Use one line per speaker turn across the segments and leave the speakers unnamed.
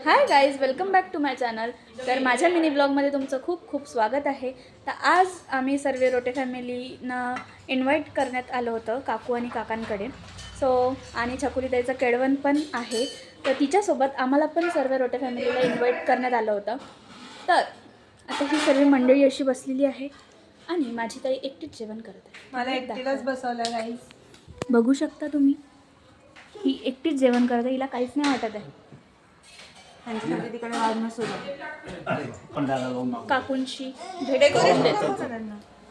High guys, welcome back to my channel. तर माझ्या mini ब्लॉगमध्ये तुमचं खूप खूप स्वागत आहे. तर आज आम्ही सर्व रोटे फॅमिलीना इन्व्हाइट करण्यात आलं होतं काकू आणि काकांकडे. आणि छकुलीताईचं केळवण पण आहे, तर तिच्यासोबत आम्हाला पण सर्व रोटे फॅमिलीला इन्व्हाइट करण्यात आलं होतं. तर आता ही सर्व मंडळी अशी बसलेली आहे आणि माझी ताई एकटीच जेवण करत आहे.
मला एकटीलाच बसवलं गाईज.
बघू शकता तुम्ही, ही एकटीच जेवण करत आहे, हिला काहीच नाही वाटत आहे.
तिकडे वाजणं सुरू
काकूंशी भेट करून देतो.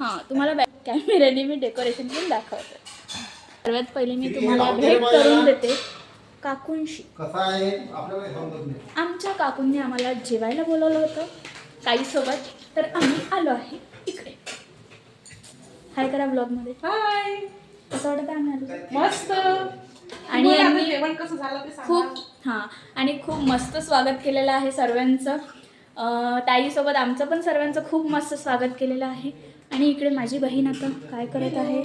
हां, तुम्हाला बॅक कॅमेऱ्याने मी डेकोरेशन पण दाखवते. सर्वात पहिले मी तुम्हाला भेट करून देते काकूंशी. आमच्या काकूंनी आम्हाला जेवायला बोलवलं होतं ताईसोबत, तर आम्ही आलो आहे इकडे. हाय करा ब्लॉगमध्ये. हाय, कसं वाटतं आम्ही आलो? मस्त. आणि यांनी जेवण कसं झालं ते खूप आणि खूप मस्त स्वागत केलेलं आहे सर्वांचं. ताईसोबत आमचं पण सर्वांचं खूप मस्त स्वागत केलेलं आहे. आणि इकडे माझी बहीण आता काय करत आहे?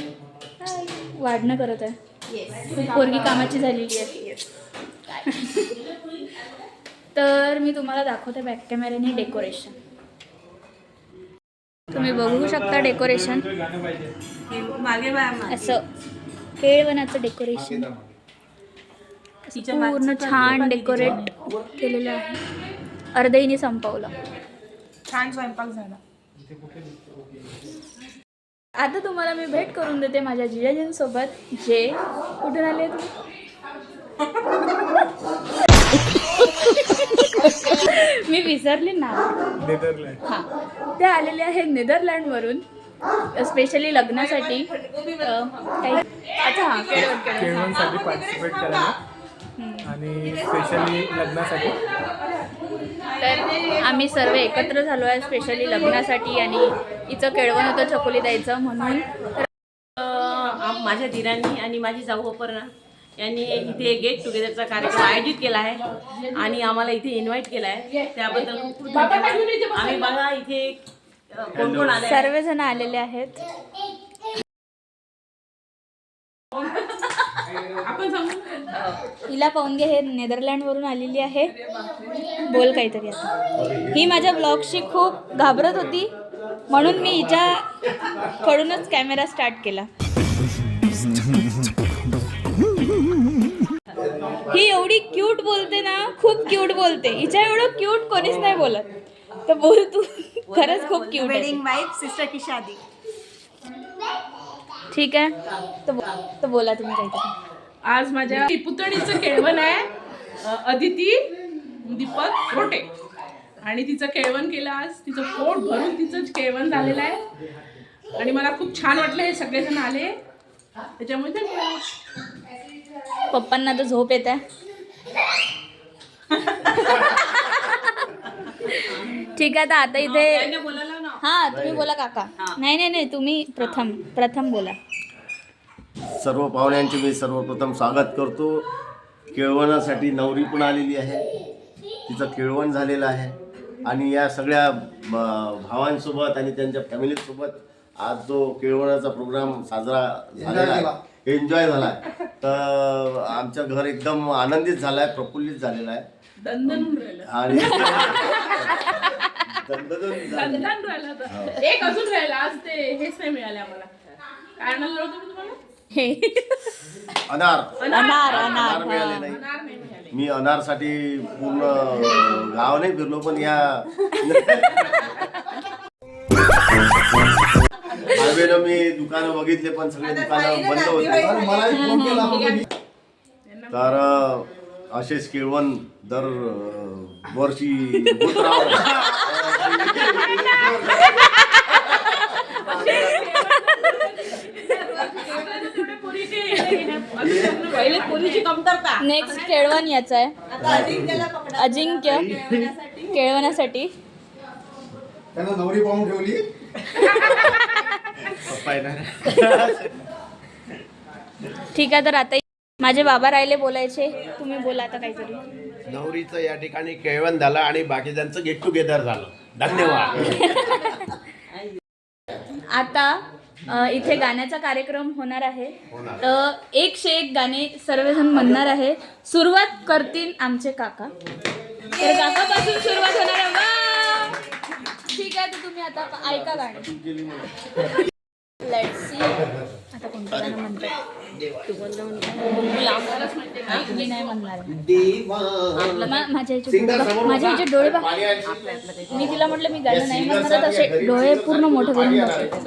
वाढणं करत आहे. खूप पोरगी कामाची झालेली आहे. तर मी तुम्हाला दाखवते बॅक कॅमेऱ्याने डेकोरेशन. तुम्ही बघू शकता डेकोरेशन असं केळवणाचं डेकोरेशन पूर्ण छान डेकोरेट केलेलं आहे. अर्धईने संपवलं.
छान स्वयंपाक झाला.
आता तुम्हाला मी भेट करून देते माझ्या जिजाजींसोबत, जे कुठून आले मी विसरले ना. हां, ते आलेले आहे नेदरलँडवरून स्पेशली लग्नासाठी. काही अच्छा हां,
केळवणसाठी पार्टिसिपेट करायला आणि स्पेशली लग्नासाठी.
तर आम्ही सर्व एकत्र झालो आहे स्पेशली लग्नासाठी. आणि हिचं केळवण होतं छकुलीताईचं म्हणून.
माझ्या धीरांनी आणि माझी जाऊ अपर्णा यांनी इथे गेट टुगेदरचा कार्यक्रम आयोजित केला आहे आणि आम्हाला इथे इन्व्हाइट केला आहे, त्याबद्दल खूप खूप धन्यवाद. आम्ही बघा इथे कोण कोण आले,
सर्वजण आलेले आहेत. हिला पाहून घे, हे नेदरलँडवरून आलेली आहे. बोल काहीतरी आता. ही माझ्या ब्लॉगशी खूप घाबरत होती, म्हणून मी हिच्याकडूनच कॅमेरा स्टार्ट केला. ही एवढी क्यूट बोलते ना, खूप क्यूट बोलते. हिच्या एवढं क्यूट कोणीच नाही बोलत. तर बोल तू, खरंच खूप क्यूट आहे.
वेडिंग वाइफ सिस्टर की शादी.
ठीक आहे, तर बोला तुम्ही काहीतरी.
आज माझ्या पुतणीचं केळवण आहे, अदिती दीपक रोटे. आणि तिचं केळवण केलं आज. तिचं पोट भरून तिचं केळवण झालेलं आहे आणि मला खूप छान वाटलं हे सगळेजण आले, त्याच्यामुळे धन्यवाद.
पप्पांना तर झोप येत आहे. ठीक आहे, तर आता इथे हां तुम्ही बोला काका. नाही तुम्ही प्रथम बोला.
सर्व पाहुण्यांचे मी सर्वप्रथम स्वागत करतो. केळवणासाठी नवरी पण आलेली आहे, तिचं केळवण झालेलं आहे. आणि या सगळ्या भावांसोबत आणि त्यांच्या फॅमिलीसोबत आज जो केळवणाचा प्रोग्राम साजरा झालेला आहे, एन्जॉय झाला आहे. तर आमचं घर एकदम आनंदित झालं आहे, प्रफुल्लित झालेलं आहे. आणि
एक अजून राहिला आज, ते हेच नाही मिळाले आम्हाला. काय आणलं होतं मी तुम्हाला?
अनार मिळाले नाही. मी अनारसाठी पूर्ण गाव नाही फिरलो, पण या हायवेला मी दुकानं बघितले, पण सगळे दुकानं बंद होते. तर असेच केळवण दर वर्षी होत राहावं.
नेक्स्ट केळवण याचं आहे, अजिंक्य केळवणासाठी.
त्यांना नवरी पाहून ठेवली.
ठीक आहे, तर आता माझे बाबा राहिले बोलायचे, तुम्ही बोला आता काहीतरी.
नवरीचं या ठिकाणी केळवण झालं आणि बाकीच्यांचं गेट टुगेदर झालं. धन्यवाद.
आता इथे गाण्याचा कार्यक्रम होणार आहे, तर 101 गाणे सर्वजण म्हणणार आहे. सुरुवात करतील आमचे काका. तर काकापासून सुरुवात होणार आहे. वा! ठीक आहे, तर तुम्ही आता ऐका गाणं. लेट्स सी आता कोणतं गाणं म्हणतात. मी नाही म्हणणार. माझ्या ह्याचे डोळे बघ. मी तिला म्हटलं मी गाणं नाही म्हणणार, असे डोळे पूर्ण मोठे करून बघते.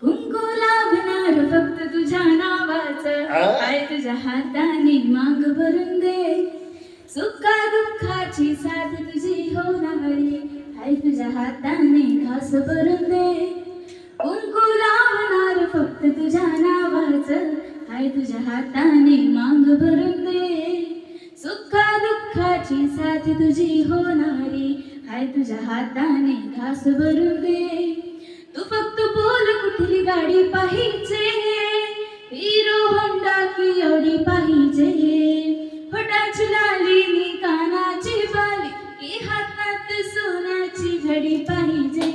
कुंकू लागणार फक्त तुझ्या नावाचं, आहे तुझ्या हाताने माग भरून दे. सुखा दुःखाची साथ तुझी होणारी, आहे तुझ्या हाताने घास भरून दे. कुंकू लावणार फक्त तुझ्या नावाचं, आहे तुझ्या हाताने माग भरून दे. सुखा दुःखाची साथ तुझी होणारी, आहे तुझ्या हाताने घास भरून दे. तू फक्त बोल कुठली गाडी पाहिजे, हिरो होंडा की एवढी पाहिजे. फटाची लाली नी कानाची बाली, की हातात सोन्याची घडी पाहिजे.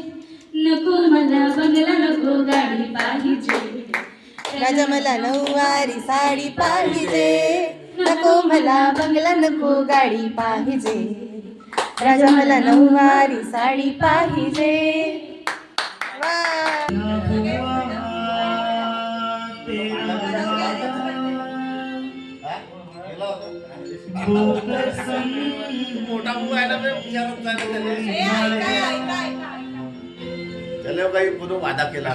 नको मला बंगला नको गाडी पाहिजे.
राजा मला नऊवारी साडी पाहिजे, नको मला बंगला नको गाडी पाहिजे. राजा मला नऊवारी साडी पाहिजे.
मोठा भाऊ आहे ना, मी विचारत त्याला काही पुन्हा वादा केला.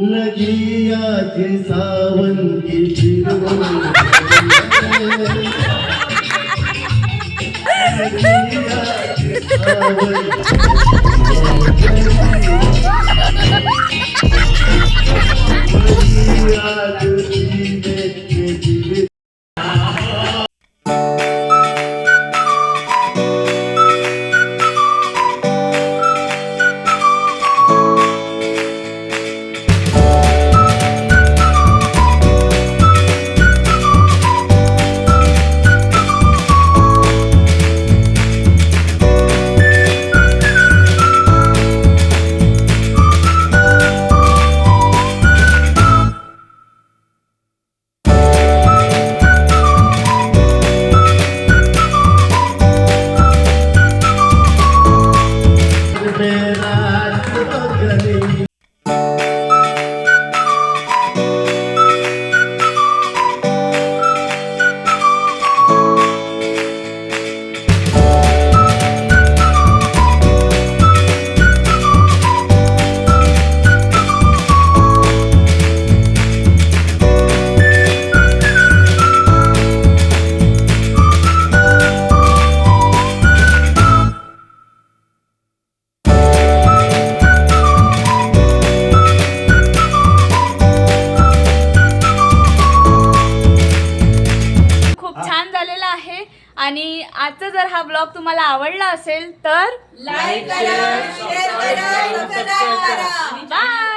नदिया थे सावन की फिरवन नदिया थे सावन
खूप छान झालेला आहे आणि आजचा जर हा ब्लॉग तुम्हाला आवडला असेल तर
लाईक करा, शेअर करा, सबस्क्राईब करा.
बाय.